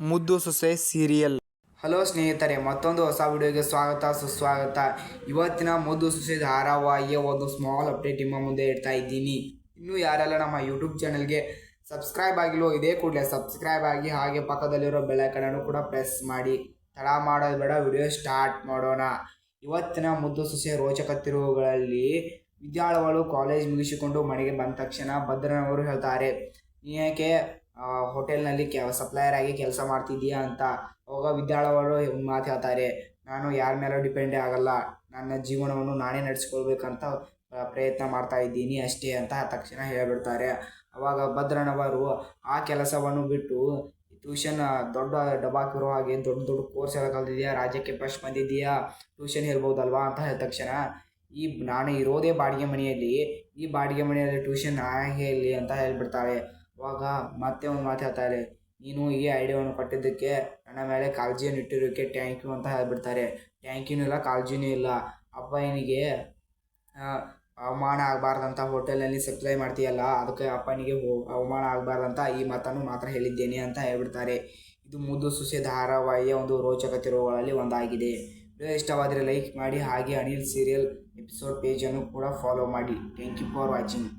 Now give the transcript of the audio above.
ಮುದ್ದು ಸೊಸೆ serial. Hello ಸ್ನೇಹಿತರೆ, ಮತ್ತೊಂದು ಹೊಸ ವಿಡಿಯೋಗೆ ಸ್ವಾಗತ ಸುಸ್ವಾಗತ. ಇವತ್ತಿನ ಮುದ್ದು ಸೊಸೆ ಧಾರಾವಾಹಿಯ ಒಂದು ಸ್ಮಾಲ್ ಅಪ್ಡೇಟ್ ನಿಮ್ಮ ಮುಂದೆ ಇಡ್ತಾ ಇದ್ದೀನಿ. ಇನ್ನೂ ಯಾರೆಲ್ಲ ನಮ್ಮ ಯೂಟ್ಯೂಬ್ ಚಾನಲ್ಗೆ ಸಬ್ಸ್ಕ್ರೈಬ್ ಆಗಿಲ್ಲೋ ಇದೇ ಕೂಡಲೇ ಸಬ್ಸ್ಕ್ರೈಬ್ ಆಗಿ, ಹಾಗೆ ಪಕ್ಕದಲ್ಲಿರೋ ಬೆಲ್ಲೈಕನನ್ನು ಕೂಡ ಪ್ರೆಸ್ ಮಾಡಿ. ತಡ ಮಾಡೋದು ಬೇಡ, ವಿಡಿಯೋ ಸ್ಟಾರ್ಟ್ ಮಾಡೋಣ. ಇವತ್ತಿನ ಮುದ್ದು ಸೊಸೆ ರೋಚಕ ತಿರುವುಗಳಲ್ಲಿ ವಿದ್ಯಾಳವಳು ಕಾಲೇಜ್ ಮುಗಿಸಿಕೊಂಡು ಮನೆಗೆ ಬಂದ ತಕ್ಷಣ ಭದ್ರನವರು ಹೇಳ್ತಾರೆ, ನೀ ಯಾಕೆ ಹೋಟೆಲ್ನಲ್ಲಿ ಸಪ್ಲೈಯರ್ ಆಗಿ ಕೆಲಸ ಮಾಡ್ತಿದ್ದೀಯಾ ಅಂತ. ಅವಾಗ ವಿದ್ಯಾಳವರು ಒಂದು ಮಾತು ಹೇಳ್ತಾರೆ, ನಾನು ಯಾರ ಮೇಲೂ ಡಿಪೆಂಡೇ ಆಗಲ್ಲ, ನನ್ನ ಜೀವನವನ್ನು ನಾನೇ ನಡೆಸ್ಕೊಳ್ಬೇಕಂತ ಪ್ರಯತ್ನ ಮಾಡ್ತಾ ಇದ್ದೀನಿ ಅಷ್ಟೇ ಅಂತ ತಕ್ಷಣ ಹೇಳಿಬಿಡ್ತಾರೆ. ಅವಾಗ ಭದ್ರನವರು ಆ ಕೆಲಸವನ್ನು ಬಿಟ್ಟು ಟ್ಯೂಷನ್ ದೊಡ್ಡ ಡಬಾಕಿರೋ ಹಾಗೆ ದೊಡ್ಡ ದೊಡ್ಡ ಕೋರ್ಸ್ ಎಲ್ಲ ಕಲ್ತಿದ್ಯಾ, ರಾಜ್ಯಕ್ಕೆ ಫಸ್ಟ್ ಬಂದಿದ್ದೀಯಾ, ಟ್ಯೂಷನ್ ಹೇಳ್ಬೋದಲ್ವಾ ಅಂತ ಹೇಳಿದ ತಕ್ಷಣ, ನಾನು ಇರೋದೇ ಬಾಡಿಗೆ ಮನೆಯಲ್ಲಿ, ಈ ಬಾಡಿಗೆ ಮನೆಯಲ್ಲಿ ಟ್ಯೂಷನ್ ಹೇಳಿ ಅಂತ ಹೇಳ್ಬಿಡ್ತಾಳೆ. ಅವಾಗ ಮತ್ತೆ ಒಂದು ಮಾತು ಹೇಳ್ತಾರೆ, ನೀನು ಈ ಐಡಿಯಾವನ್ನು ಕೊಟ್ಟಿದ್ದಕ್ಕೆ, ನನ್ನ ಮೇಲೆ ಕಾಳಜಿಯನ್ನು ಇಟ್ಟಿರೋಕ್ಕೆ ಥ್ಯಾಂಕ್ ಯು ಅಂತ ಹೇಳ್ಬಿಡ್ತಾರೆ. ಥ್ಯಾಂಕ್ ಯೂನೂ ಇಲ್ಲ, ಕಾಳಜಿನೂ ಇಲ್ಲ. ಅಪ್ಪನಿಗೆ ಅವಮಾನ ಆಗಬಾರ್ದಂತ ಹೋಟೆಲ್ನಲ್ಲಿ ಸಪ್ಲೈ ಮಾಡ್ತೀಯಲ್ಲ, ಅದಕ್ಕೆ ಅಪ್ಪನಿಗೆ ಅವಮಾನ ಆಗಬಾರ್ದಂತ ಈ ಮಾತನ್ನು ಮಾತ್ರ ಹೇಳಿದ್ದೇನೆ ಅಂತ ಹೇಳ್ಬಿಡ್ತಾರೆ. ಇದು ಮುದ್ದು ಸೊಸೆ ಧಾರಾವಾಹಿಯ ಒಂದು ರೋಚಕ ತಿರುವುಗಳಲ್ಲಿ ಒಂದಾಗಿದೆ. ವಿಡಿಯೋ ಇಷ್ಟವಾದರೆ ಲೈಕ್ ಮಾಡಿ, ಹಾಗೆ ಅನಿಲ್ ಸೀರಿಯಲ್ ಎಪಿಸೋಡ್ ಪೇಜನ್ನು ಕೂಡ ಫಾಲೋ ಮಾಡಿ. Thank you for watching.